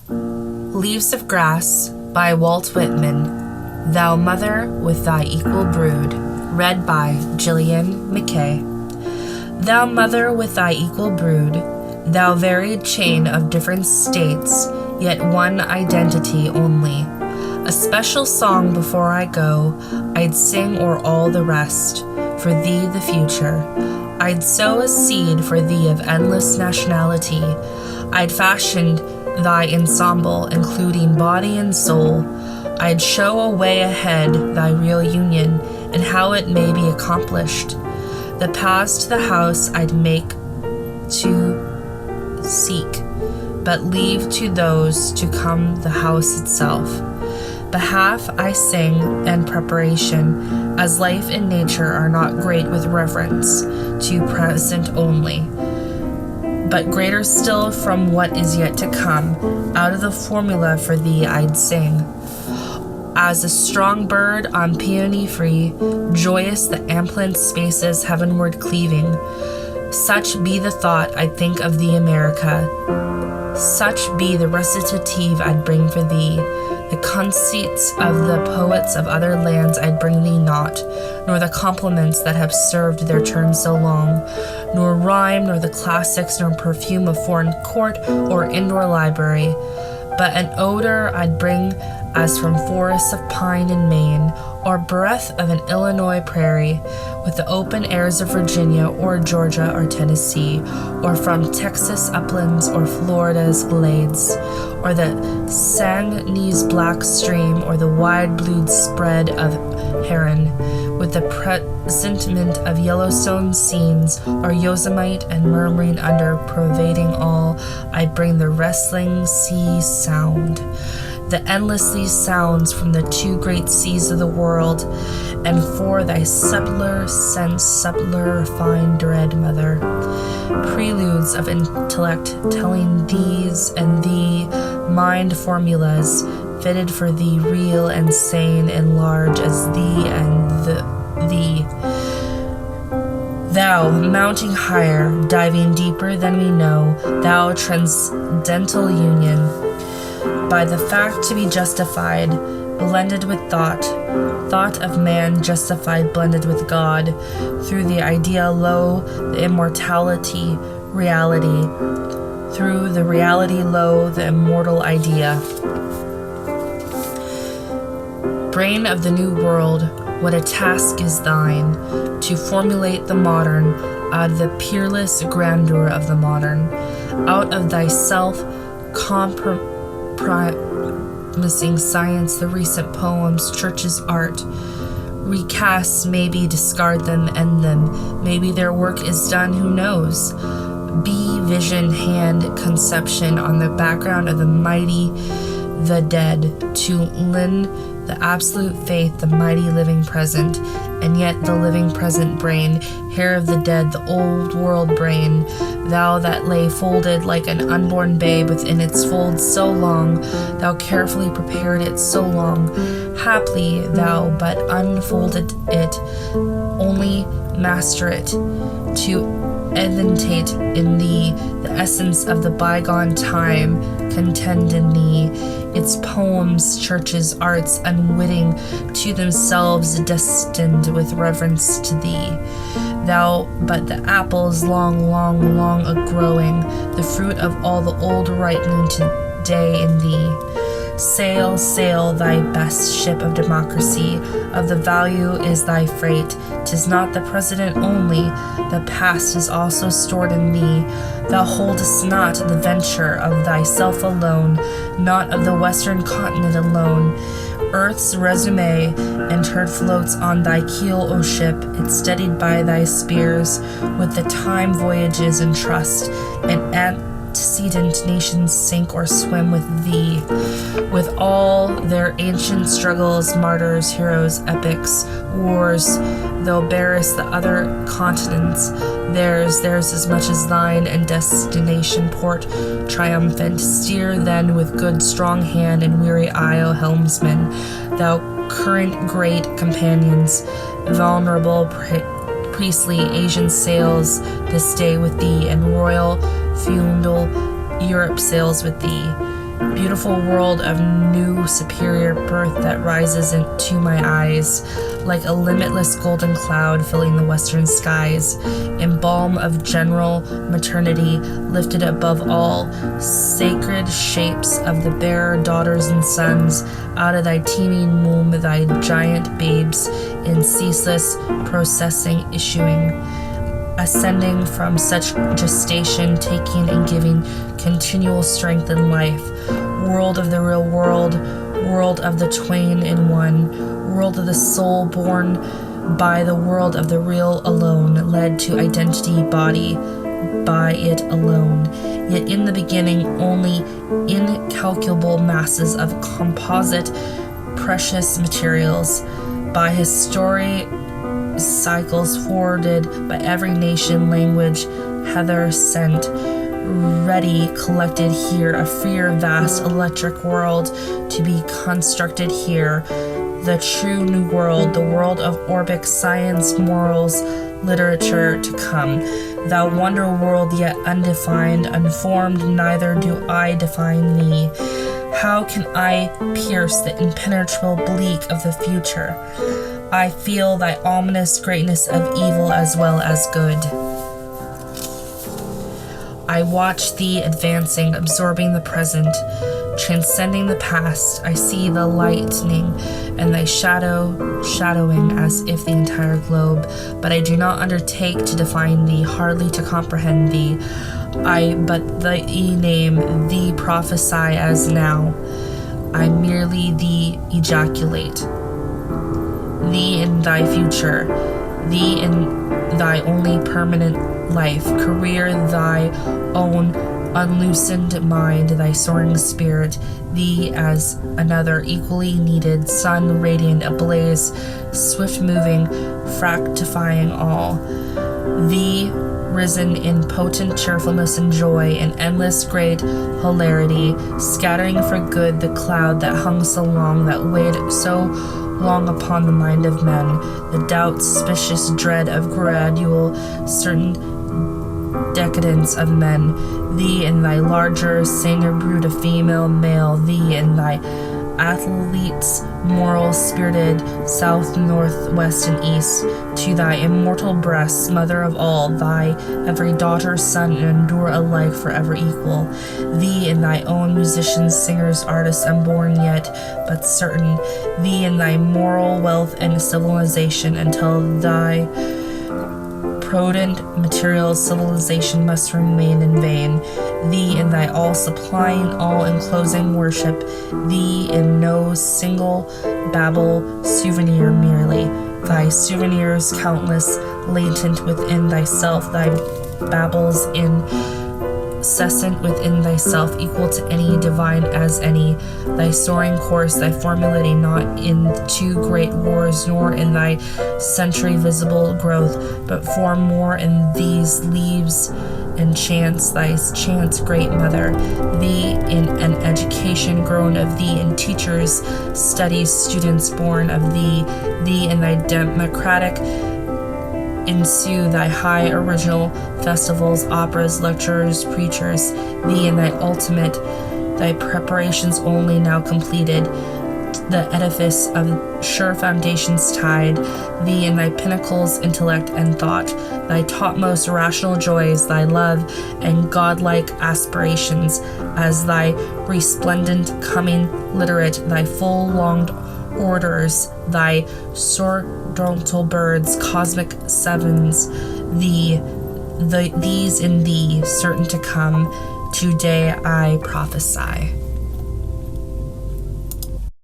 Leaves of Grass by Walt Whitman. Thou Mother with Thy Equal Brood. Read by Gillian, McKay. Thou mother with thy equal brood, thou varied chain of different states, yet one identity only. A special song before I go, I'd sing o'er all the rest, for thee the future. I'd sow a seed for thee of endless nationality. I'd fashioned thy ensemble, including body and soul. I'd show a way ahead thy real union, and how it may be accomplished. The paths to the house I'd make to seek, but leave to those to come the house itself. Behalf I sing and preparation, as life and nature are not great with reference to present only, but greater still from what is yet to come. Out of the formula for thee I'd sing. As a strong bird on peony free, joyous the amplant spaces heavenward cleaving, such be the thought I'd think of thee, America. Such be the recitative I'd bring for thee. The conceits of the poets of other lands I'd bring thee not, nor the compliments that have served their turn so long, nor rhyme, nor the classics, nor perfume of foreign court or indoor library, but an odor I'd bring as from forests of pine in Maine, or breath of an Illinois prairie, with the open airs of Virginia or Georgia or Tennessee, or from Texas uplands or Florida's glades, or the Sangane's black stream, or the wide-blued spread of Heron, with the presentiment of Yellowstone scenes, or Yosemite and murmuring under, pervading all, I bring the wrestling sea sound. The endlessly sounds from the two great seas of the world, and for thy subtler sense, subtler refined dread mother, preludes of intellect telling these and thee, mind formulas fitted for thee, real and sane and large as thee and thee. Thou, mounting higher, diving deeper than we know, thou transcendental union, by the fact to be justified, blended with thought of man justified, blended with God, through the idea lo, the immortality, reality, through the reality lo, the immortal idea. Brain of the new world, what a task is thine, to formulate the modern, out of the peerless grandeur of the modern, out of thyself promising science, the recent poems, churches, art. Recast, maybe, discard them, end them. Maybe their work is done, who knows? Be vision, hand, conception on the background of the mighty, the dead, to lend the absolute faith, the mighty living present, and yet the living present brain, hair of the dead, the old world brain, thou that lay folded like an unborn babe within its folds so long, thou carefully prepared it so long, haply thou but unfolded it, only master it, to eventate in thee the essence of the bygone time, contend in thee, its poems, churches, arts, unwitting to themselves, destined with reverence to thee. Thou but the apples long, long, long a-growing, the fruit of all the old ripening today in thee. Sail, sail, thy best ship of democracy, of the value is thy freight. 'Tis not the president only, the past is also stored in thee. Thou holdest not the venture of thyself alone, not of the western continent alone. Earth's resume entered floats on thy keel, O ship, it steadied by thy spears, with the time voyages and trust, and antecedent nations sink or swim with thee, with all their ancient struggles, martyrs, heroes, epics, wars. Thou bearest the other continents, theirs as much as thine, and destination port triumphant. Steer then with good strong hand and weary eye, O helmsman, thou current great companions, vulnerable priestly Asian sails this day with thee, and royal feudal Europe sails with thee. beautiful world of new superior birth that rises into my eyes like a limitless golden cloud filling the western skies, embalm of general maternity lifted above all, sacred shapes of the bearer daughters and sons, out of thy teeming womb thy giant babes in ceaseless processing issuing, ascending from such gestation, taking and giving continual strength and life, world of the real world, world of the twain in one, world of the soul born by the world of the real alone, led to identity body by it alone, yet in the beginning only incalculable masses of composite precious materials, by his story cycles forwarded by every nation, language, hither sent, ready collected here, a freer vast electric world to be constructed here, the true new world, the world of orbic science, morals, literature to come, thou wonder world yet undefined, unformed, neither do I define thee. How can I pierce the impenetrable bleak of the future? I feel thy ominous greatness of evil as well as good. I watch thee advancing, absorbing the present, transcending the past. I see the lightning and thy shadowing as if the entire globe, but I do not undertake to define thee, hardly to comprehend thee. I but thee name, thee prophesy as now. I merely thee ejaculate. Thee in thy future, thee in thy only permanent life, career, thy own unloosened mind, thy soaring spirit, thee as another equally needed sun, radiant, ablaze, swift moving, fructifying all. Thee risen in potent cheerfulness and joy, in endless great hilarity, scattering for good the cloud that hung so long, that weighed so long upon the mind of men, the doubt, suspicious dread of gradual, certain decadence of men, thee in thy larger, saner brood of female, male, thee in thy athletes, moral, spirited, south, north, west, and east, to thy immortal breasts, mother of all, thy every daughter, son, and endure alike forever equal, thee in thy own musicians, singers, artists, unborn yet, but certain, thee in thy moral wealth and civilization, until thy prudent material civilization must remain in vain, thee in thy all-supplying, all-enclosing worship, thee in no single babble souvenir merely, thy souvenirs countless, latent within thyself, thy babbles incessant within thyself, equal to any, divine as any, thy soaring course, thy formulating not in two great wars, nor in thy century visible growth, but for more in these leaves and chance, thy chance, great mother, thee in an education grown of thee, in teachers, studies, students born of thee, thee in thy democratic ensue, thy high original festivals, operas, lecturers, preachers, thee in thy ultimate, thy preparations only now completed, the edifice of sure foundations tied, thee in thy pinnacles, intellect and thought, thy topmost rational joys, thy love and godlike aspirations, as thy resplendent coming literate, thy full longed orders, thy sordontal birds, cosmic sevens, these in thee, certain to come, today I prophesy.